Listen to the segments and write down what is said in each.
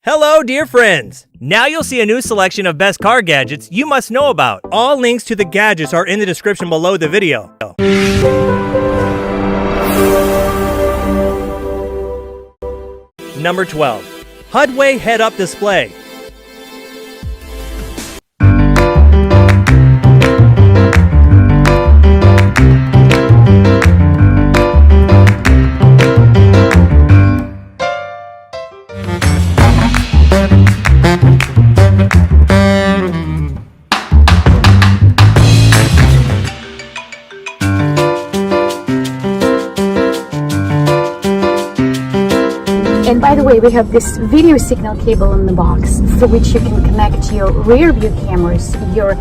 Hello, dear friends! Now you'll see a new selection of best car gadgets you must know about. All links to the gadgets are in the description below the video. Number 12. HUDway Head-Up Display. And by the way, we have this video signal cable in the box for which you can connect your rear view cameras, your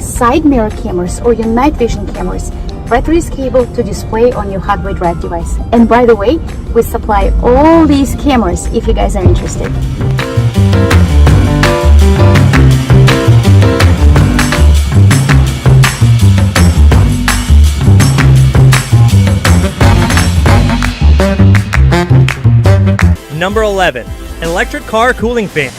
side mirror cameras, or your night vision cameras right through this cable to display on your HUDway Drive device. And by the way, we supply all these cameras if you guys are interested. Number 11. Electric car cooling fan.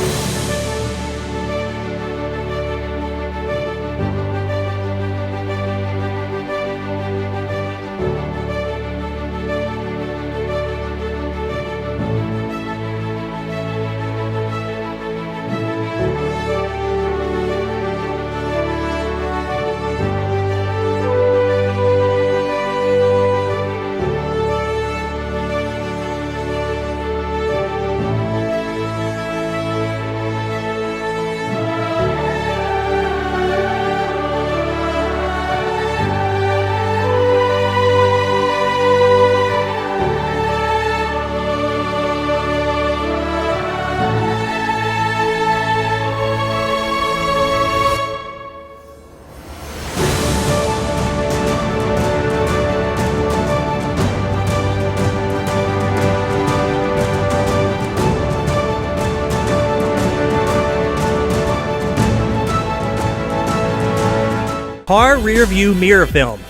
Car rear view mirror film.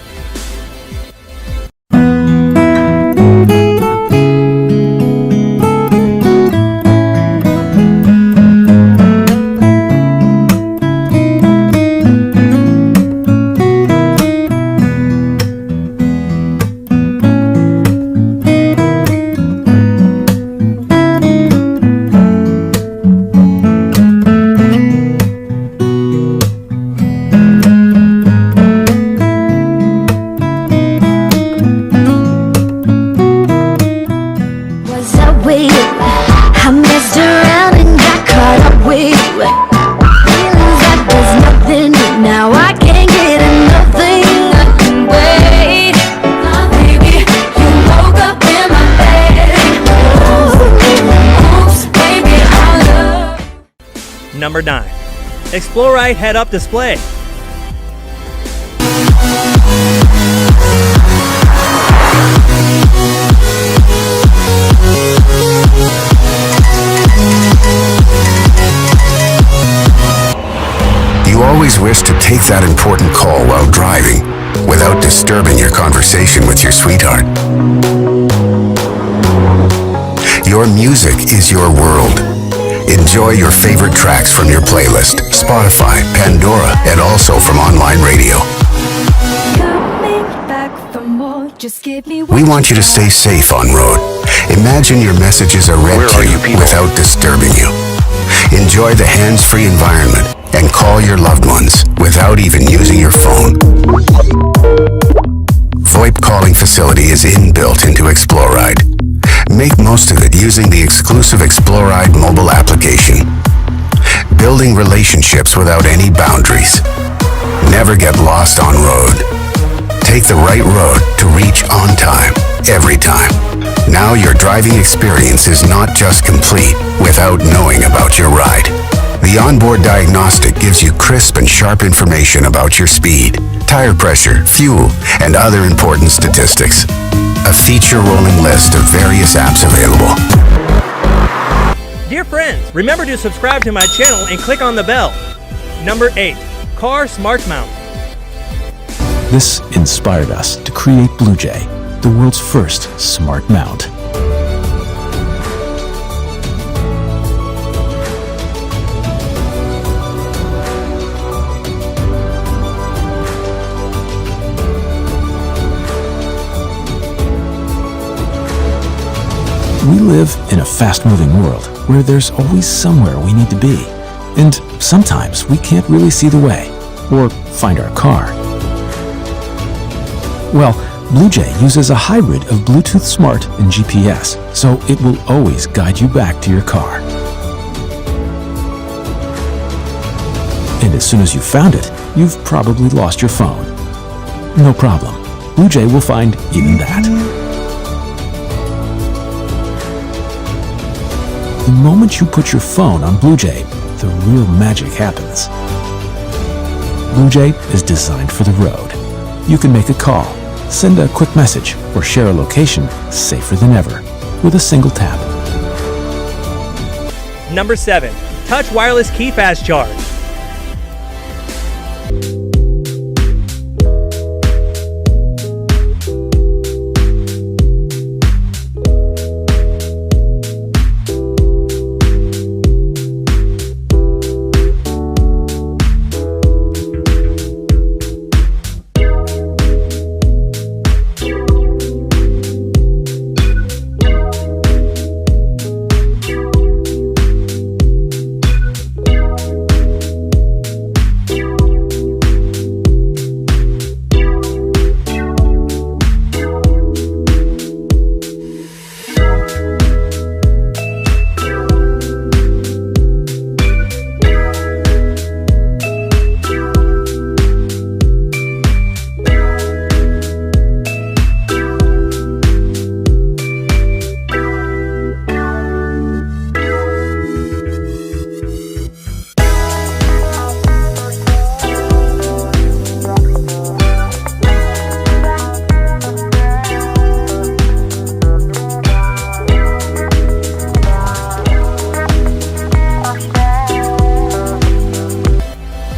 I messed around and got caught up with you. Feelings like there's nothing, now I can't get enough. I can wait. Baby, you woke up in my bed. Oops, baby, I love. Number 9. Explorite Head-Up Display. You always wish to take that important call while driving without disturbing your conversation with your sweetheart. Your music is your world. Enjoy your favorite tracks from your playlist, Spotify, Pandora, and also from online radio. We want you to stay safe on road. Imagine your messages are read to you without disturbing you. Enjoy the hands-free environment and call your loved ones without even using your phone. VoIP calling facility is inbuilt into Exploride. Make most of it using the exclusive Exploride mobile application. Building relationships without any boundaries. Never get lost on road. Take the right road to reach on time, every time. Now your driving experience is not just complete without knowing about your ride. The onboard diagnostic gives you crisp and sharp information about your speed, tire pressure, fuel, and other important statistics. A feature-rolling list of various apps available. Dear friends, remember to subscribe to my channel and click on the bell. Number 8. Car Smart Mount. This inspired us to create BlueJay, the world's first smart mount. live in a fast-moving world where there's always somewhere we need to be. And sometimes we can't really see the way or find our car. Well, BlueJay uses a hybrid of Bluetooth Smart and GPS, so it will always guide you back to your car. And as soon as you've found it, you've probably lost your phone. No problem. BlueJay will find even that. The moment you put your phone on BlueJay, the real magic happens. BlueJay is designed for the road. You can make a call, send a quick message, or share a location safer than ever with a single tap. Number 7. Touch Wireless Key Fast Charge.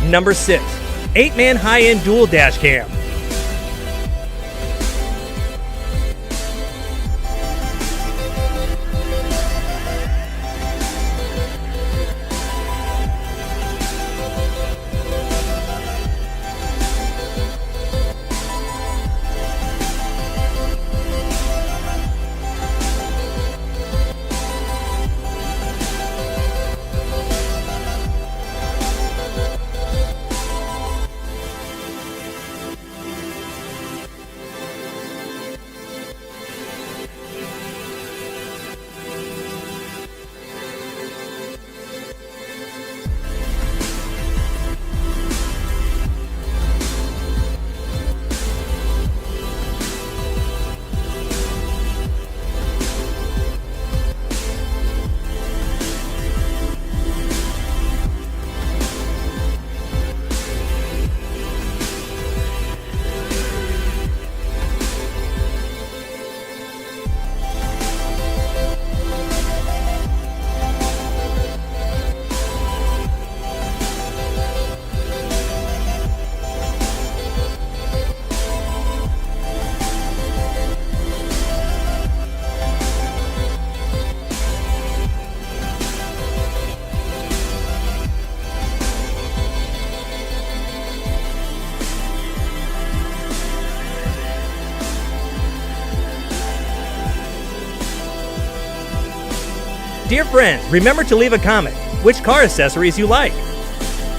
Number 6. 8-man high-end dual dash cam. Dear friends, remember to leave a comment which car accessories you like.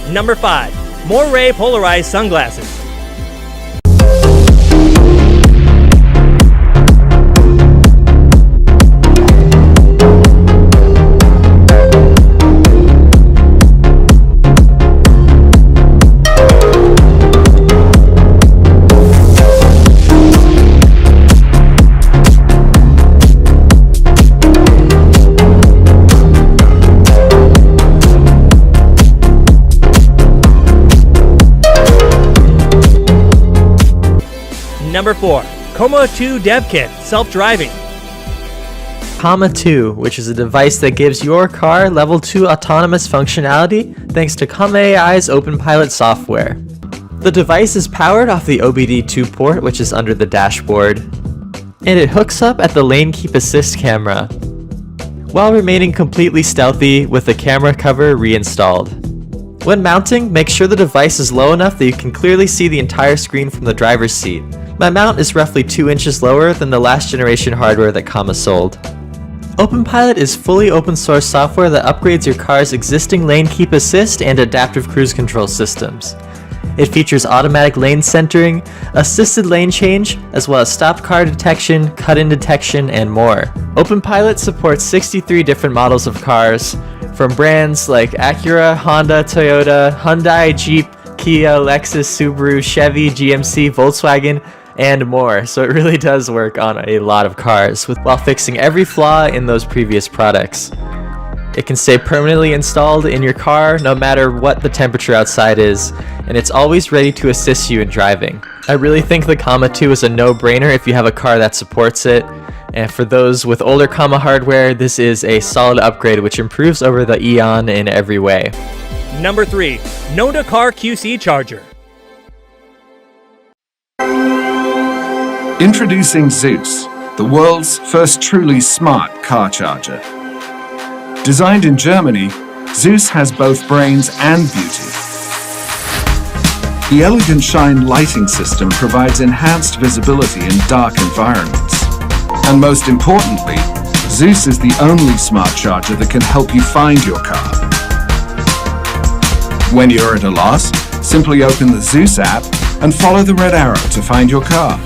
Number 5. Moray polarized sunglasses. Number 4. Coma 2 Dev Kit, self-driving. Comma 2, which is a device that gives your car level 2 autonomous functionality thanks to Comma AI's OpenPilot software. The device is powered off the OBD2 port, which is under the dashboard, and it hooks up at the Lane Keep Assist camera, while remaining completely stealthy with the camera cover reinstalled. When mounting, make sure the device is low enough that you can clearly see the entire screen from the driver's seat. My mount is roughly 2 inches lower than the last generation hardware that Comma sold. OpenPilot is fully open source software that upgrades your car's existing lane keep assist and adaptive cruise control systems. It features automatic lane centering, assisted lane change, as well as stopped car detection, cut-in detection, and more. OpenPilot supports 63 different models of cars, from brands like Acura, Honda, Toyota, Hyundai, Jeep, Kia, Lexus, Subaru, Chevy, GMC, Volkswagen, and more. So it really does work on a lot of cars, while fixing every flaw in those previous products. It can stay permanently installed in your car no matter what the temperature outside is, and it's always ready to assist you in driving. I really think the Comma 2 is a no-brainer if you have a car that supports it, and for those with older Comma hardware, this is a solid upgrade which improves over the Eon in every way. Number 3. Nonda Car QC Charger. Introducing Zeus, the world's first truly smart car charger. Designed in Germany, Zeus has both brains and beauty. The elegant shine lighting system provides enhanced visibility in dark environments. And most importantly, Zeus is the only smart charger that can help you find your car. When you're at a loss, simply open the Zeus app and follow the red arrow to find your car.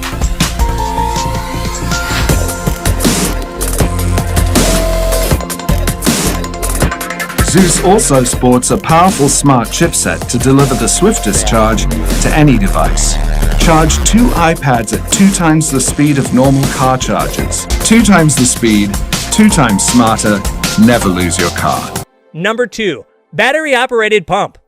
Zeus also sports a powerful smart chipset to deliver the swiftest charge to any device. Charge 2 iPads at 2 times the speed of normal car chargers. 2 times the speed, 2 times smarter, never lose your car. Number 2. Battery operated pump.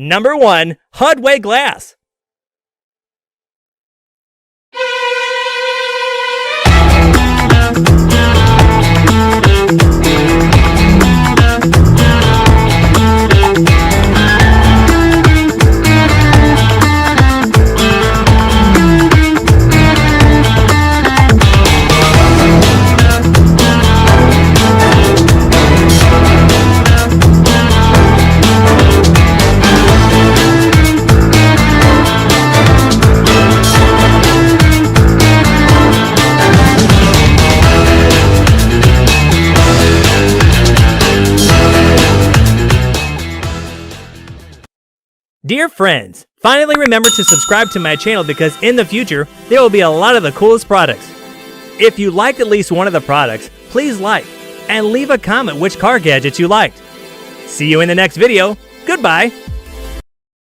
Number 1. Hudway Glass. Dear friends, finally remember to subscribe to my channel because in the future, there will be a lot of the coolest products. If you liked at least one of the products, please like and leave a comment which car gadgets you liked. See you in the next video. Goodbye.